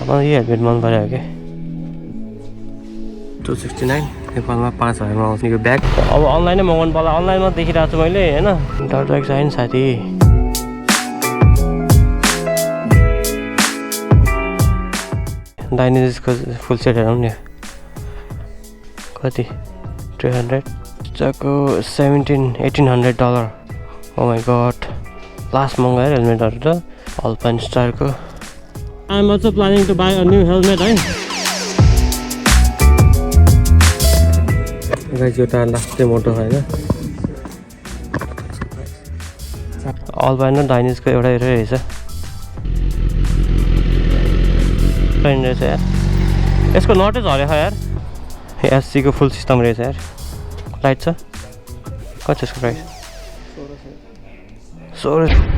मलाई यो हेलमेट मन पऱ्यो के 269 नेपालमा 5000मा आउँछ यो ब्याग अब अनलाइनै मगाउनु पर्ला अनलाइनमा देखिरहेको छु मैले हैन डर लाग्छ हैन साथी डाइनेजको फुल सेट हेरौँ नि कति 300 चाको $1800 ओ माई गॉड लास्ट मगाएर हेलमेटहरु त अल्पाइन स्टारको I am also planning to buy a new helmet hey guys यो त लास्टै मोटो हैन अल्पाइन र डाइनेजको एउटै रहेछ रहेछ यार यसको नटै झऱ्यो यार एससी को फुल सिस्टम रहेछ यार लाइट छ कति यसको price 1600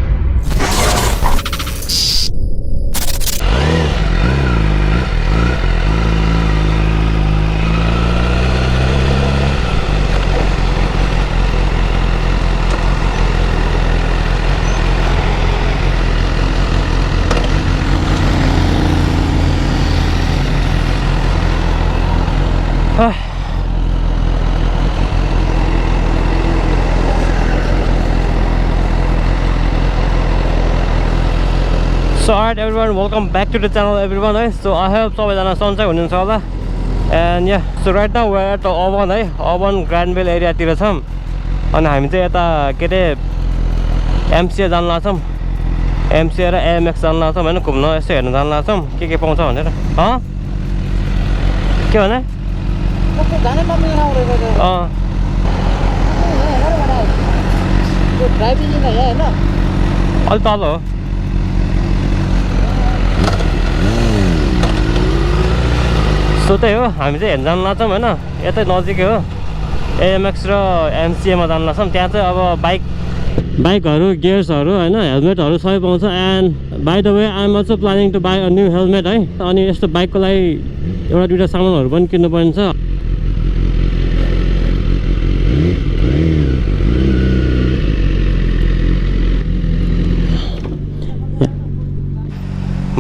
So alright everyone, welcome back to the channel everyone. So I hope सबैजना सन्चै हुनुहुन्छ होला. And yeah, so right now we're at the Auburn Auburn Granville area तिर छौं. अनि हामी चाहिँ यता के रे MCA जान लाग्छौं. MCA र AMX जान लाग्छौं हैन घुम्न यसो हेर्न जान लाग्छौं के पाउँछ भनेर. के भने? जाने मम्मी नआउरेको त्यो ड्राइभिङ नै हैन अलि तल हो सो त्यही हो हामी चाहिँ हेर्न जान लाग्छौं हैन यतै नजिकै हो AMX र MCA मा जान लाग्छौं त्यहाँ चाहिँ अब बाइकहरु गियर्सहरु हैन हेलमेटहरु सबै पाउँछ and by the way I am also planning to buy a new helmet है अनि यस्तो बाइकको लागि एउटा दुईटा सामानहरु पनि किन्नु पर्छ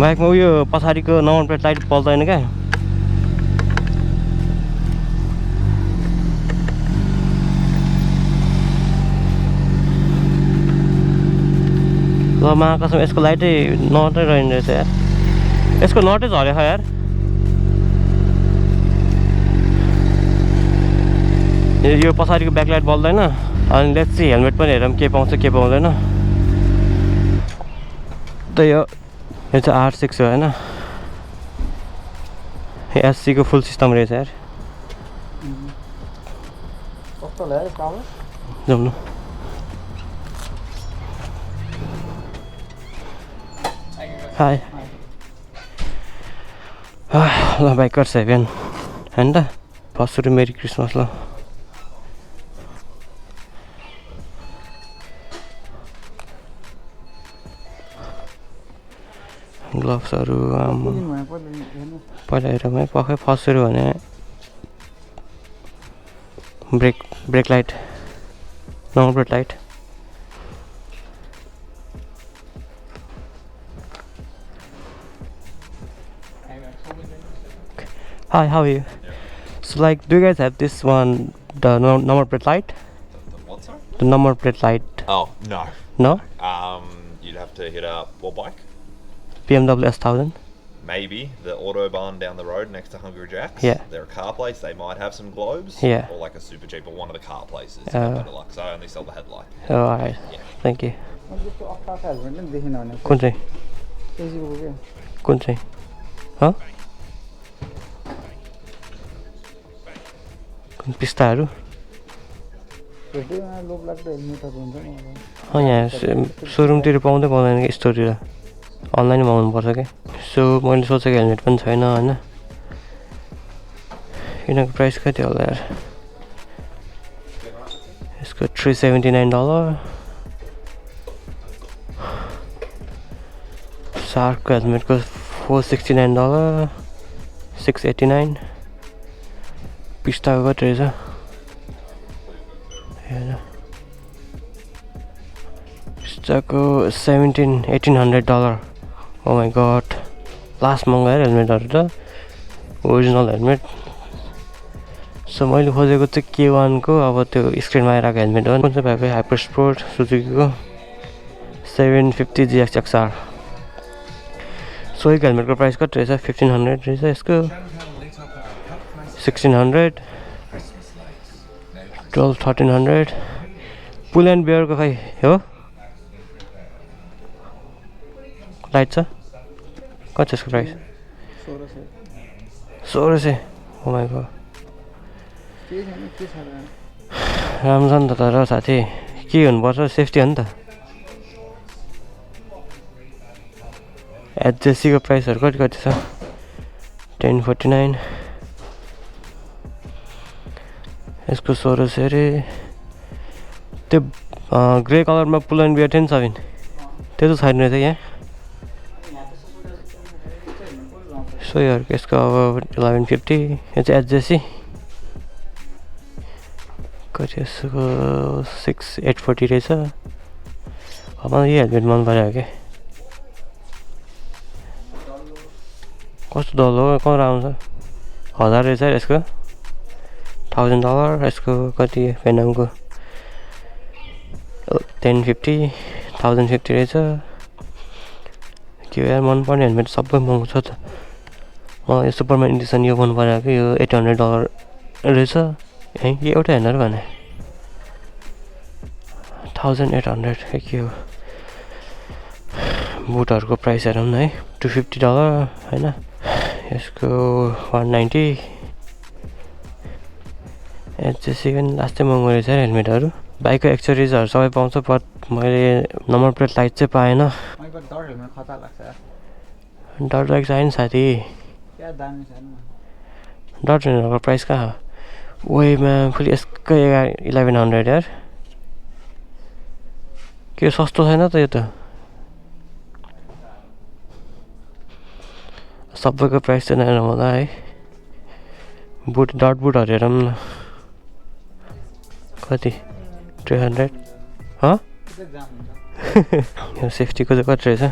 बाइकमा उयो पछाडीको नम्बर प्लेट लाइट बल्दैन क्या ल महाकसम यसको लाइटै नटै रहेन रहेछ यार यसको नटै झऱ्यो यार यो पछाडीको ब्याकलाइट बल्दैन अनि लेट्स सी हेलमेट पनि हेरौँ के पाउँछ के पाउँदैन त्यही हो यो चाहिँ R6 हो हैन SC को फुल सिस्टम रहेछ यार कस्तो लाग्यो काम जाउँ न हाय ल बाइकर सेभेन हैन त फर्स्ट मेरी क्रिसमस ल ग्लोभ्सहरु पहिला हेरौँ है पक्कै फर्स्ट सुरु भने brake light number plate light Hi, how are you? Yeah. So like, do you guys have this one, the number plate light? The what, sorry? The number plate light. Oh, no. No? You'd have to hit up what bike? BMW S1000. Maybe the Autobahn down the road next to Hungry Jack's. Yeah. They're a car place. They might have some globes. Yeah. Or like a super cheap, or one of the car places. Better luck. So I only sell the headlight. Oh, alright. Yeah. Thank you. कुन चाहिँ? Huh? पिस्ताहरु यहाँ सोरुमतिर पाउँदै पाउँदैन कि स्टोरतिर online मगाउनु पर्छ कि so मैले सोचेको हेलमेट पनि छैन हैन यिनीहरूको प्राइस कति होला यार यसको $379 सार्कको हेलमेटको $469 $689 पिस्ताको कति रहेछ हेर पिस्ताको $1800 ओ माई गॉड लास्ट मगाएर हेलमेटहरू त ओरिजिनल हेलमेट सो मैले खोजेको चाहिँ K1 को अब त्यो स्क्रिनमा आइरहेको हेलमेट हो कुन चाहिँ भएको हाइपर स्पोर्ट सुजुकीको 750 GXXR सो एक हेलमेटको प्राइस कति रहेछ 1500 रहेछ यसको 1600 12 1300 पुल एन्ड बेयरको खै हो लाइट छ कति छ यसको प्राइस 1600 ओ माइ गॉड राम्रो छ नि त तर साथी के हुनुपर्छ सेफ्टी हो नि त एचजेसीको प्राइसहरू कति कति छ 1049 यसको 1600 अरे त्यो ग्रे कलरमा पुल एन्ड बियर थियो नि सबिन त्यो त छैन रहेछ यहाँ सो यसको अब 1150 यो चाहिँ एचजेसी कति यसको 6840 रहेछ अब मलाई यो हेलमेट मन पऱ्यो क्या कस्तो डल्लो कहाँ आउँछ 1000 रहेछ यसको $1000 यसको कति पेनामको 1050 1050 रहेछ के यार मन पर्ने हेलमेट सबै महँगो छ त मलाई यो सुपरम्यान एडिसन यो मन परेको यो $800 रहेछ ए एउटा हेर्नु भने 1800 के हो बुटहरूको प्राइस हेरौँ न है $250 हैन यसको 190 एचजेसी पनि लास्टै महँगो रहेछ हेलमेटहरू बाइकको एक्सेसरिजहरू सबै पाउँछ बट मैले नम्बर प्लेट लाइट चाहिँ पाएन डर लाइक छैन साथी डर हेलमेटको प्राइस कहाँ हो ओएमा फेरि यसकै 1100 यार के सस्तो छैन त यो त सबैको प्राइस चाहिँ नहेर मलाई है बुट डट बुटहरू हेरौँ न कति 300 ह यो सेफ्टीको चाहिँ कति रहेछ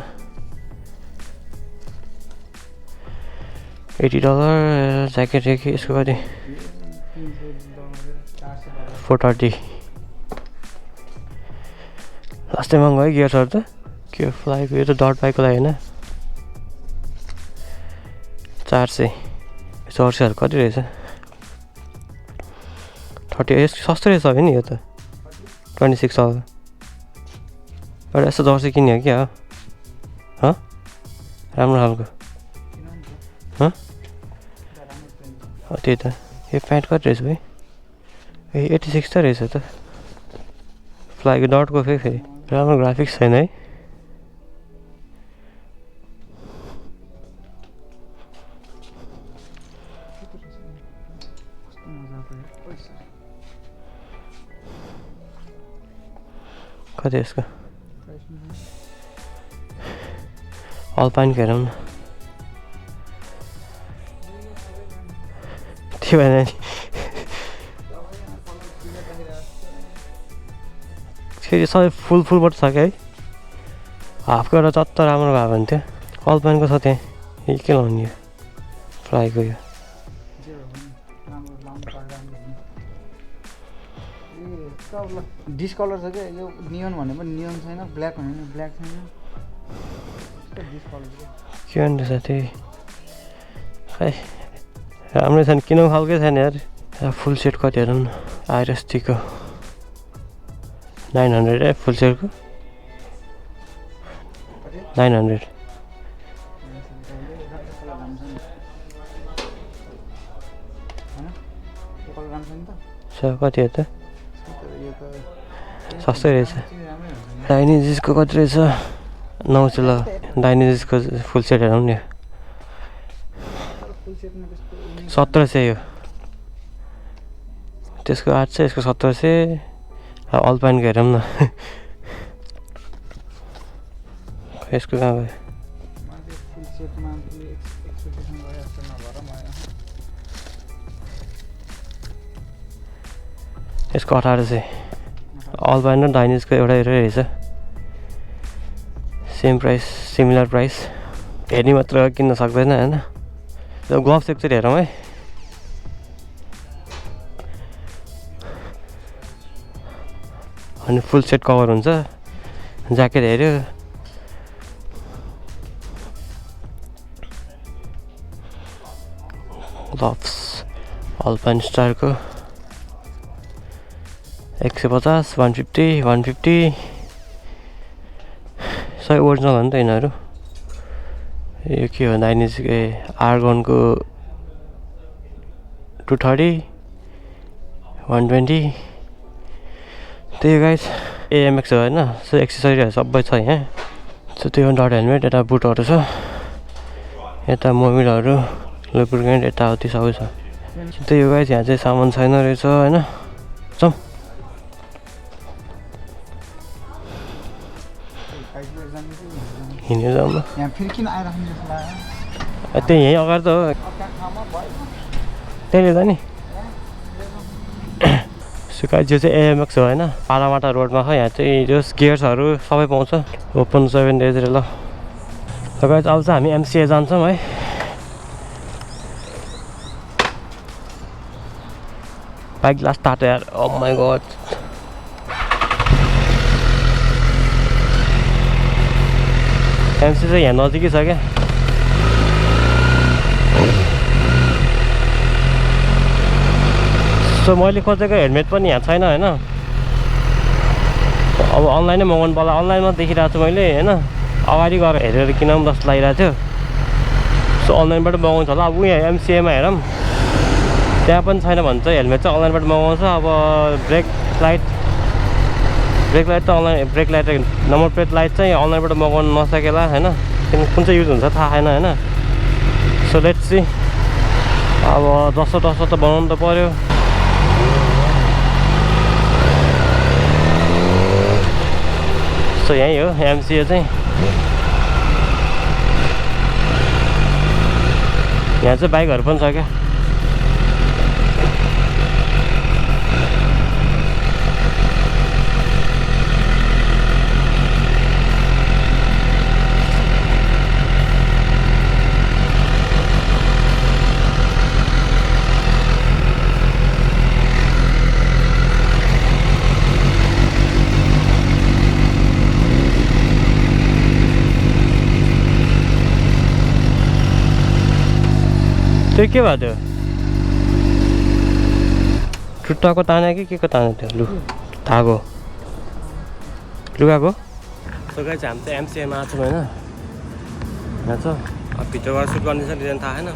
$80 ज्याकेट कि यसको कति 430 लास्टै महँगो है गियर्सहरू त के फ्लाइको यो त डट बाइकको लागि होइन 400 जर्सीहरू कति रहेछ 30 सस्तो रहेछ नि यो त 26,000 एउटा यस्तो जर्सी किन्यो क्या हो राम्रो खालको त्यही त यो प्यान्ट कति रहेछ भाइ ए 86 त रहेछ त फ्लाइको डटको फेरि राम्रो ग्राफिक्स छैन है कति यसको अल्पाइनको हेरौँ न त्यो भएन नि फेरि सबै फुलबाट छ क्या है हाफको एउटा चत्त राम्रो भएको हुन्थ्यो अल्पाइनको छ त्यहाँ यो के लाउने यो फ्लाइको यो डिस्कलर छ क्या यो नियन भने पनि नियन छैन ब्ल्याक भने पनि ब्ल्याक छैन के भन्नु साथी खै राम्रै छैन किनौँ खालकै छैन यार फुल सेट कति हेरौँ न आइरस्टीको 900 फुल सेटको 900 कति हो त सस्तै रहेछ डाइनिजिसको कति रहेछ 900 ल डाइनिजिसको फुल सेट हेरौँ नि 1700 यो त्यसको 800 यसको 1700 अल्पाइनको हेरौँ न यसको कहाँ भयो यसको 1800 अल्पाइन र डाइनिजको एउटा रहेछ सेम प्राइस सिमिलर प्राइस हेर्ने मात्र किन्न सक्दैन हैन त्यो ग्लोभ्स एकचोटि हेरौँ है अनि फुल सेट कभर हुन्छ ज्याकेट हेऱ्यो ग्लोभ्स अल्पाइन स्टारको 150 150 150 सबै ओरिजिनल हो नि त यिनीहरू यो के हो नाइनिज आर्गनको 230 120 त्यही गाइस एएमएक्स हो होइन सो एक्सेसरिजहरू सबै छ यहाँ सो त्यो डट हेलमेट यता बुटहरू छ यता मोबिलहरू लुब्रिकेन्ट यताउति सबै छ त्यही हो गाइस यहाँ चाहिँ सामान छैन रहेछ होइन जाउँ हिँडेर जाउँ न यहाँ फेरि किन आइराख्नु जस्तो लाग्यो त्यही यहीँ अगाडि त हो त्यही लिँदा नि सुकाइ जो चाहिँ एएमएक्स हो होइन पालामाटा रोडमा छ यहाँ चाहिँ जो गियर्सहरू सबै पाउँछ ओपन 7 डेज ल गाइस अब चाहिँ हामी एमसिए जान्छौँ है बाइक ग्लास स्टार्ट यार ओ माई गॉड एमसी चाहिँ यहाँ नजिकै छ क्या सो मैले खोजेको हेलमेट पनि यहाँ छैन होइन अब अनलाइनै मगाउनु पर्ला अनलाइनमा देखिरहेको छु मैले होइन अगाडि गएर हेरेर किनौँ जस्तो लागिरहेको थियो सो अनलाइनबाट मगाउँछ होला अब यहाँ एमसिएमा हेरौँ त्यहाँ पनि छैन भने चाहिँ हेलमेट चाहिँ अनलाइनबाट मगाउँछ अब ब्रेक लाइट त online brake light number plate light चाहिँ अनलाइनबाट मगाउनु नसकेला होइन कुन चाहिँ युज हुन्छ थाहा छैन होइन सो लेट्स सी अब जस्तो त बनाउनु त पर्यो सो यही हो एमसिए चाहिँ यहाँ चाहिँ बाइकहरू पनि छ क्या त्यो के भयो त्यो खुट्टाको ताने कि के को ताने त्यो लु धागो लुगाको सो गाइस हामी चाहिँ एमसिएमा आएको छौँ होइन यहाँ छ अब भित्र गएर सुट गर्ने छ डिजाइन थाहा छैन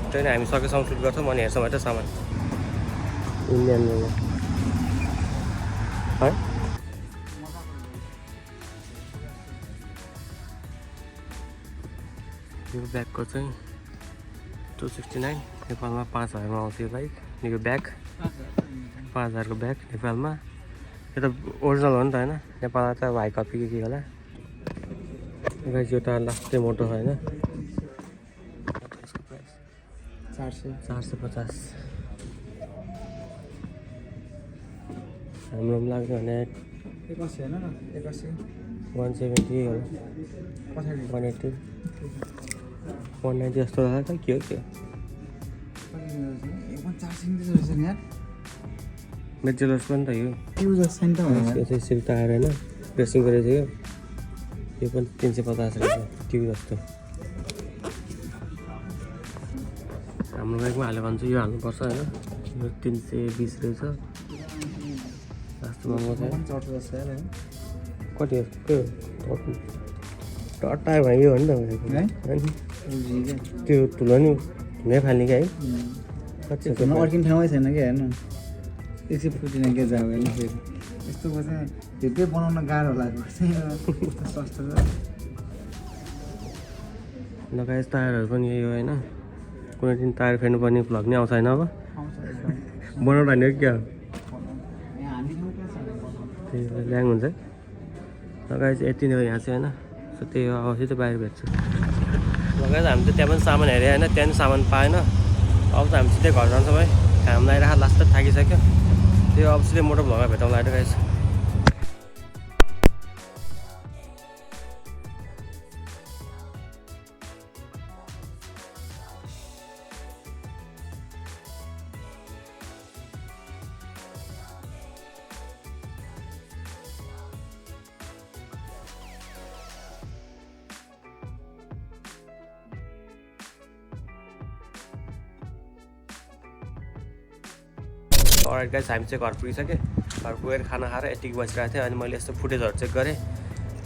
त्यही नै हामी सकेसम्म सुट गर्छौँ अनि हेर्छौँ है त सामान इन्डियन है यो ब्यागको चाहिँ 269 नेपालमा 5000मा आउँछ यो बाइक यो ब्याग 5000को ब्याग नेपालमा यो त ओरिजिनल हो नि त होइन नेपालमा त हाई कपी के होला गाइस यो त लास्टै मोटो छ होइन 450 हाम्रो पनि लाग्यो भने 170 होला 180 190 जस्तो होला त के हो त्यो मेजेलर्स पनि त यो यसरी त आएर होइन प्रेसिङ गरेको थियो यो पनि 350 रहेछ ट्युब जस्तो हाम्रो बाइकमा हाल्यो भने चाहिँ यो हाल्नुपर्छ होइन यो 320 रहेछ लास्टमा कति हो टट्टायो भयो हो नि त त्यो ठुलो नि हुनै फाल्ने क्या है अर्किने ठाउँै छैन क्या हेर्नु एकछिन फुटिने के जाऊ होइन फेरि यस्तोको चाहिँ भित्रै बनाउन गाह्रो लाग्यो सस्तो लगायत टायरहरू पनि यही हो होइन कुनै दिन टायर फेर्नुपर्ने भ्लग नै आउँछ होइन अब बनाउँदा नि क्या त्यही ल्याङ हुन्छ लगायत यति नै हो यहाँ चाहिँ होइन सो त्यही हो अब चाहिँ बाहिर भेट्छु लगायत हामी चाहिँ त्यहाँ पनि सामान हेऱ्यो होइन त्यहाँ पनि सामान पाएन अब चाहिँ हामी सिधै घर जान्छौँ है घाम लगाइरहेको लास्ट त थाकिसक्यो त्यो अब सिधै मोटो भ्लगमा भेटौँला होइन गाइस अलराइट गाइस हामी चाहिँ घर पुगिसक्यो घर पुगेर खाना खाएर यतिको बसिरहेको थियो अनि मैले यस्तो फुटेजहरू चेक गरेँ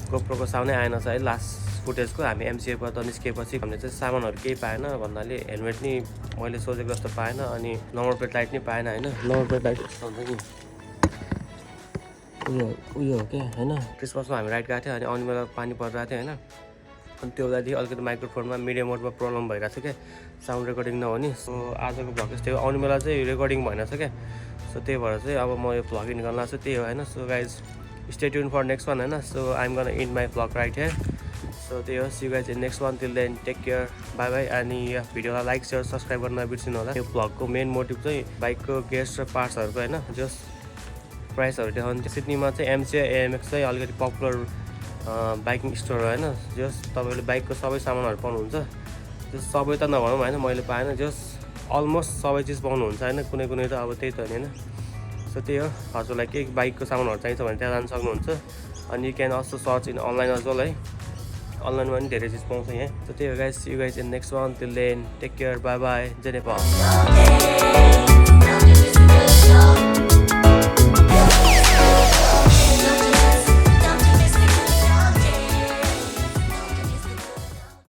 गोप्रोको साउन्डै आएन छ है लास्ट फुटेजको हामी एमसिएबाट निस्किएपछि हामीले चाहिँ सामानहरू केही पाएन भन्नाले हेलमेट नि मैले सोचेको जस्तो पाएन अनि नम्बर प्लेट लाइट नि पाएन होइन नम्बर प्लेट लाइट यस्तो हुन्छ नि उयो हो क्या होइन क्रिसमसमा हामी राइड गएको थियो अनि आउने बेला पानी परिरहेको थियो होइन अनि त्यो बेलादेखि अलिकति माइक्रोफोनमा मिडिया मोडमा प्रब्लम भइरहेको थियो क्या साउन्ड रेकर्डिङ नहुने सो आजको भ्लग यस्तै हो आउने बेला चाहिँ रेकर्डिङ भएन छ क्या सो त्यही भएर चाहिँ अब म यो भ्लग इन गर्न लाग्छु त्यही हो होइन so guys stay tune for next one होइन so I am gonna in my vlog right here so त्यही हो see guys in next one till then take care bye bye अनि भिडियोलाई लाइक सेयर सब्सक्राइब गर्न नबिर्सिनु होला यो भ्लगको main motive चाहिँ बाइकको गेयर्स र पार्ट्सहरूको होइन जस प्राइसहरू देखाउनु सिडनीमा चाहिँ एमसी एएमएक्स चाहिँ अलिकति पपुलर बाइकिङ स्टोर हो होइन जस तपाईँले बाइकको सबै सामानहरू पाउनुहुन्छ जस सबै त नभनौँ होइन मैले पाएन जस अलमोस्ट सबै चिज पाउनुहुन्छ होइन कुनै कुनै त अब त्यही त होइन सो त्यही हो हजुरलाई केही बाइकको सामानहरू चाहिन्छ भने त्यहाँ जान सक्नुहुन्छ अनि you can also search in online as well है अनलाइनमा पनि धेरै चिज पाउँछ यहाँ सो त्यही हो guys see you guys in next one till then take care bye bye जय नेपाल